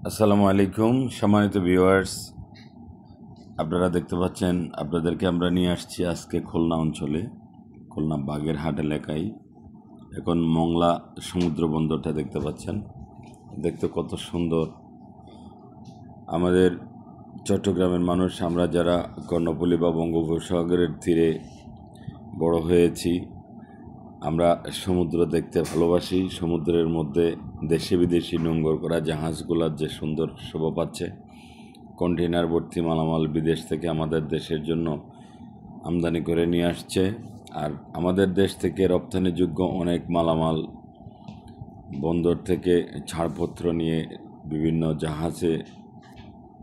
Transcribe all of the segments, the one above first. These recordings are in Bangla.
আসসালামু আলাইকুম সম্মানিত ভিউয়ার্স, আপনারা দেখতে পাচ্ছেন আপনাদেরকে আমরা নিয়ে আসছি আজকে খুলনা অঞ্চলে, খুলনা বাগেরহাট এলাকায়। এখন মংলা সমুদ্র বন্দরটা দেখতে পাচ্ছেন, দেখতে কত সুন্দর। আমাদের চট্টগ্রামের মানুষ, আমরা যারা কর্ণফুলী বা বঙ্গোপসাগরের তীরে বড় হয়েছি, আমরা সমুদ্র দেখতে ভালোবাসি। সমুদ্রের মধ্যে দেশি বিদেশি নোঙর করা জাহাজগুলোর যে সুন্দর শোভা পাচ্ছে, কন্টেইনার ভর্তি মালামাল বিদেশ থেকে আমাদের দেশের জন্য আমদানি করে নিয়ে আসছে। আর আমাদের দেশ থেকে রপ্তানিযোগ্য অনেক মালামাল বন্দর থেকে ছাড়পত্র নিয়ে বিভিন্ন জাহাজে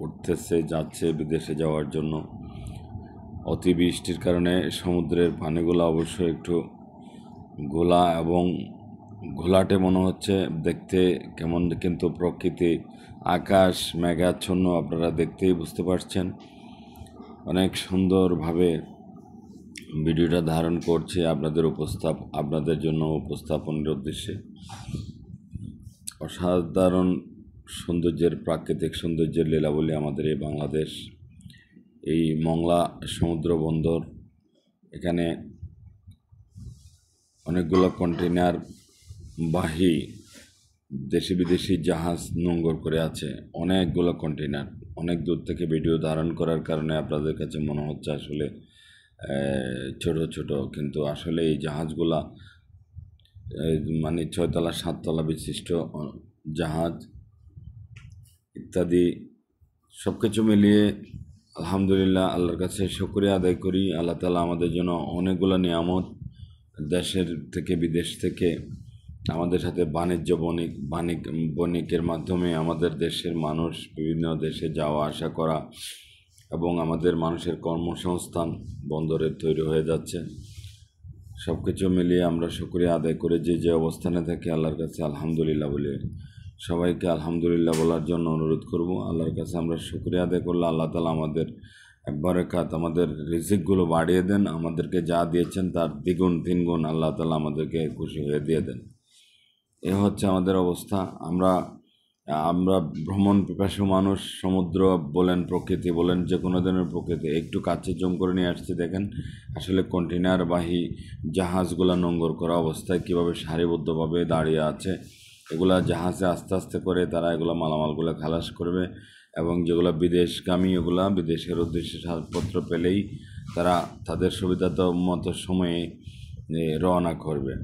উঠতেছে, যাচ্ছে বিদেশে যাওয়ার জন্য। অতিবৃষ্টির কারণে সমুদ্রের পানিগুলো অবশ্যই একটু ঘোলা এবং ঘোলাটে মনে হচ্ছে দেখতে কেমন, কিন্তু প্রকৃতি আকাশ মেঘাচ্ছন্ন, আপনারা দেখতেই বুঝতে পারছেন। অনেক সুন্দরভাবে ভিডিওটা ধারণ করছে আপনাদের জন্য উপস্থাপনের উদ্দেশ্যে। অসাধারণ সৌন্দর্যের, প্রাকৃতিক সৌন্দর্যের লীলাবলী আমাদের এই বাংলাদেশ। এই মংলা সমুদ্র বন্দর, এখানে অনেকগুলো কন্টেইনার বাহী দেশি বিদেশি জাহাজ নোঙর করে আছে। অনেকগুলো কন্টেইনার, অনেক দূর থেকে ভিডিও ধারণ করার কারণে আপনাদের কাছে মনে হচ্ছে আসলে ছোট ছোট, কিন্তু আসলে এই জাহাজগুলা মানে 6তলা 7তলা বিশিষ্ট জাহাজ ইত্যাদি। সব কিছু মিলিয়ে আলহামদুলিল্লাহ, আল্লাহর কাছে শুকরিয়া আদায় করি। আল্লাহ তাআলা আমাদের জন্য অনেকগুলো নিয়ামত দেশের থেকে বিদেশ থেকে আমাদের সাথে বণিকের মাধ্যমে আমাদের দেশের মানুষ বিভিন্ন দেশে যাওয়া আসা করা, এবং আমাদের মানুষের কর্মসংস্থান বন্দরে তৈরি হয়ে যাচ্ছে। সব কিছু মিলিয়ে আমরা শুকরিয়া আদায় করে যে অবস্থানে থাকি আল্লাহর কাছে আলহামদুলিল্লাহ বলে, সবাইকে আলহামদুলিল্লাহ বলার জন্য অনুরোধ করব। আল্লাহর কাছে আমরা শুকরিয়া আদায় করলে আল্লাহ তাআলা আমাদের বরকত, আমাদের রিজিকগুলো বাড়িয়ে দেন। আমাদেরকে যা দিয়েছেন তার দ্বিগুণ তিনগুণ আল্লাহ তাআলা আমাদেরকে খুশি হয়ে দিয়ে দেন। এ হচ্ছে আমাদের অবস্থা। আমরা ভ্রমণ পিপাসু মানুষ। সমুদ্র বলেন, প্রকৃতি বলেন, যে কোনো ধরনের প্রকৃতি একটু কাছে জুম করে নিয়ে আসছে। দেখেন আসলে কন্টেইনারবাহী জাহাজগুলো নোঙর করা অবস্থায় কীভাবে সারিবদ্ধভাবে দাঁড়িয়ে আছে। এগুলা জাহাজে আস্তে আস্তে করে তারা এগুলো মালামালগুলো খালাস করবে, এবং যেগুলো বিদেশগামী ওগুলা বিদেশের উদ্দেশ্যে ছাড়পত্র পেলেই তারা তাদের সুবিধাতো মতো সময়ে রওনা করবে।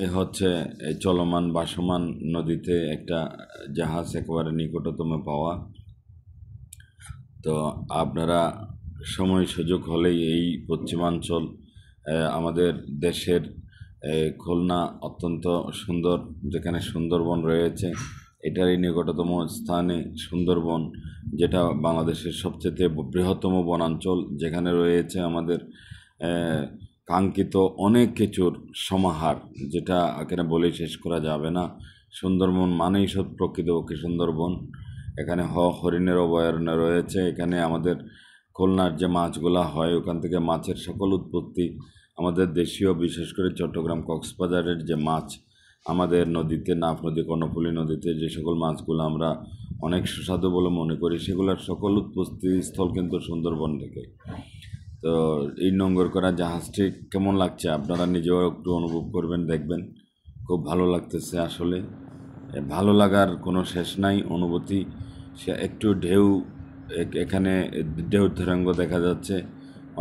এই হচ্ছে এই চলমান ভাসমান নদীতে একটা জাহাজ একেবারে নিকটতম পাওয়া। তো আপনারা সময় সুযোগ হলেই এই পশ্চিমাঞ্চল আমাদের দেশের খুলনা অত্যন্ত সুন্দর, যেখানে সুন্দরবন রয়েছে, এটারই নিকটতম স্থানে সুন্দরবন, যেটা বাংলাদেশের সবচেয়ে বৃহত্তম বনাঞ্চল, যেখানে রয়েছে আমাদের কাঙ্ক্ষিত অনেক কিছুর সমাহার, যেটা এখানে বলে শেষ করা যাবে না। সুন্দরবন মানেই সব প্রকৃতপক্ষে সুন্দরবন। এখানে হরিণের অভয়ারণ্য রয়েছে। এখানে আমাদের খুলনার যে মাছগুলা হয়, ওখান থেকে মাছের সকল উৎপত্তি। আমাদের দেশীয়, বিশেষ করে চট্টগ্রাম কক্সবাজারের যে মাছ, আমাদের নদীতে, নাফ নদী, কর্ণফুলী নদীতে যে সকল মাছগুলো আমরা অনেক সুস্বাদু বলে মনে করি, সেগুলোর সকল উৎপত্তি স্থল কিন্তু সুন্দরবন থেকে। তো এই নোঙর করা জাহাজটি কেমন লাগছে আপনারা নিজেও একটু অনুভব করবেন, দেখবেন। খুব ভালো লাগতেছে আসলে। ভালো লাগার কোনো শেষ নাই অনুভূতি। সে একটু ঢেউ, এখানে ঢেউ তরঙ্গ দেখা যাচ্ছে।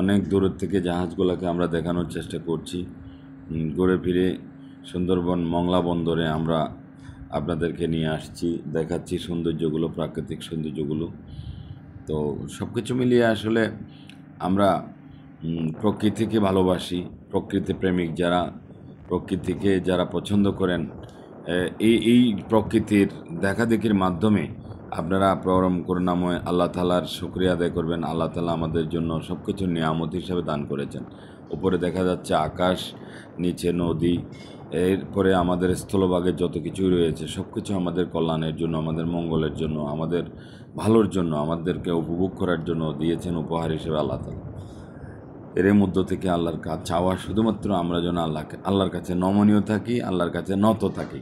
অনেক দূরের থেকে জাহাজগুলোকে আমরা দেখানোর চেষ্টা করছি। ঘুরে ফিরে সুন্দরবন মংলা বন্দরে আমরা আপনাদেরকে নিয়ে আসছি, দেখাচ্ছি সৌন্দর্যগুলো, প্রাকৃতিক সৌন্দর্যগুলো। তো সব কিছু মিলিয়ে আসলে আমরা প্রকৃতিকে ভালোবাসি। প্রকৃতি প্রেমিক যারা, প্রকৃতিকে যারা পছন্দ করেন, এই প্রকৃতির দেখাদেখির মাধ্যমে আপনারা পরম করুণাময় আল্লাহ তাআলার শুকরিয়া আদায় করবেন। আল্লাহ তাআলা আমাদের জন্য সব কিছু নিয়ামত হিসাবে দান করেছেন। উপরে দেখা যাচ্ছে আকাশ, নিচে নদী, এরপরে আমাদের স্থলভাগে যত কিছুই রয়েছে সব কিছু আমাদের কল্যাণের জন্য, আমাদের মঙ্গলের জন্য, আমাদের ভালোর জন্য, আমাদেরকে উপভোগ করার জন্য দিয়েছেন উপহার হিসেবে আল্লাহ তাআলা। এর মধ্য থেকে আল্লাহর কাছে চাওয়া শুধুমাত্র আমরা যেন আল্লাহর কাছে নমনীয় থাকি, আল্লাহর কাছে নত থাকি।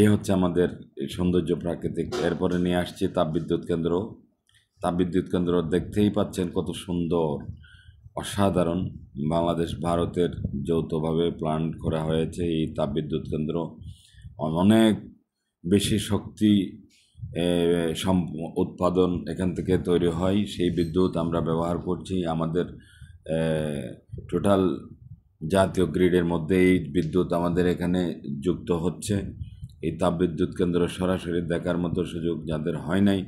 এই হচ্ছে আমাদের এই সৌন্দর্য প্রাকৃতিক। এরপরে নিয়ে আসছি তাপবিদ্যুৎ কেন্দ্র। তাপবিদ্যুৎ কেন্দ্র দেখতেই পাচ্ছেন কত সুন্দর, অসাধারণ। বাংলাদেশ ভারতের যৌথভাবে প্ল্যান করা হয়েছে এই তাপবিদ্যুৎ কেন্দ্র। অনেক বেশি শক্তি উৎপাদন এখান থেকে তৈরি হয়, সেই বিদ্যুৎ আমরা ব্যবহার করছি। আমাদের টোটাল জাতীয় গ্রিডের মধ্যে এই বিদ্যুৎ আমাদের এখানে যুক্ত হচ্ছে। এই তাপবিদ্যুৎ কেন্দ্র সরাসরি দেখার মতো সুযোগ যাদের হয় নাই,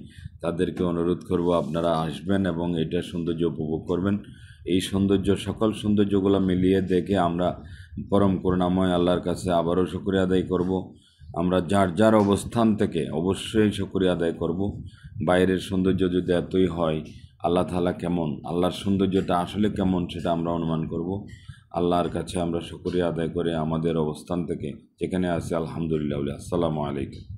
তাদেরকে অনুরোধ করব আপনারা আসবেন এবং এটার সৌন্দর্য উপভোগ করবেন। এই সৌন্দর্য, সকল সৌন্দর্যগুলো মিলিয়ে দেখে আমরা পরম করুণাময় আল্লাহর কাছে আবারও শুকরিয়া আদায় করব। আমরা যার যার অবস্থান থেকে অবশ্যই শুকরিয়া আদায় করব। বাইরের সৌন্দর্য যদি এতই হয়, আল্লাহ তাআলা কেমন, আল্লাহর সৌন্দর্যটা আসলে কেমন সেটা আমরা অনুমান করব। আল্লাহর কাছে আমরা শুকরিয়া আদায় করে আমাদের অবস্থান থেকে যেখানে আছি আলহামদুলিল্লাহ। আসসালামু আলাইকুম।